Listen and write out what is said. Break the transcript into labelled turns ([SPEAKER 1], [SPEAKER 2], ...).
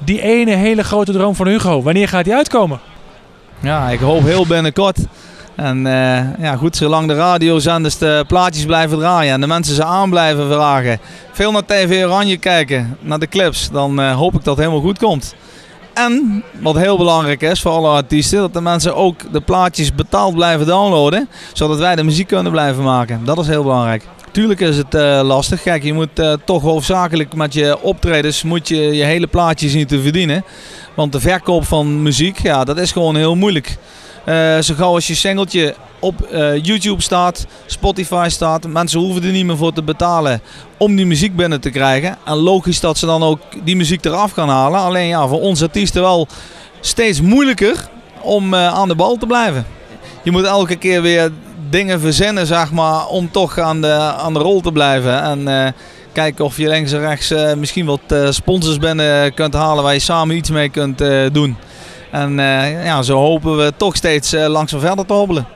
[SPEAKER 1] die ene hele grote droom van Hugo. Wanneer gaat die uitkomen?
[SPEAKER 2] Ja, ik hoop heel binnenkort. En ja, goed, zolang de radiozenders de plaatjes blijven draaien en de mensen ze aan blijven vragen. Veel naar TV Oranje kijken, naar de clips. Dan hoop ik dat het helemaal goed komt. En wat heel belangrijk is voor alle artiesten, dat de mensen ook de plaatjes betaald blijven downloaden. Zodat wij de muziek kunnen blijven maken. Dat is heel belangrijk. Tuurlijk is het lastig. Kijk, je moet toch hoofdzakelijk met je optredens moet je hele plaatje zien te verdienen. Want de verkoop van muziek, ja, dat is gewoon heel moeilijk. Zo gauw als je singeltje op YouTube staat, Spotify staat, mensen hoeven er niet meer voor te betalen om die muziek binnen te krijgen. En logisch dat ze dan ook die muziek eraf gaan halen. Alleen ja, voor onze artiesten wel steeds moeilijker om aan de bal te blijven. Je moet elke keer weer dingen verzinnen, zeg maar, om toch aan de rol te blijven. En kijken of je links en rechts misschien wat sponsors binnen kunt halen waar je samen iets mee kunt doen. En ja, zo hopen we toch steeds langzaam verder te hobbelen.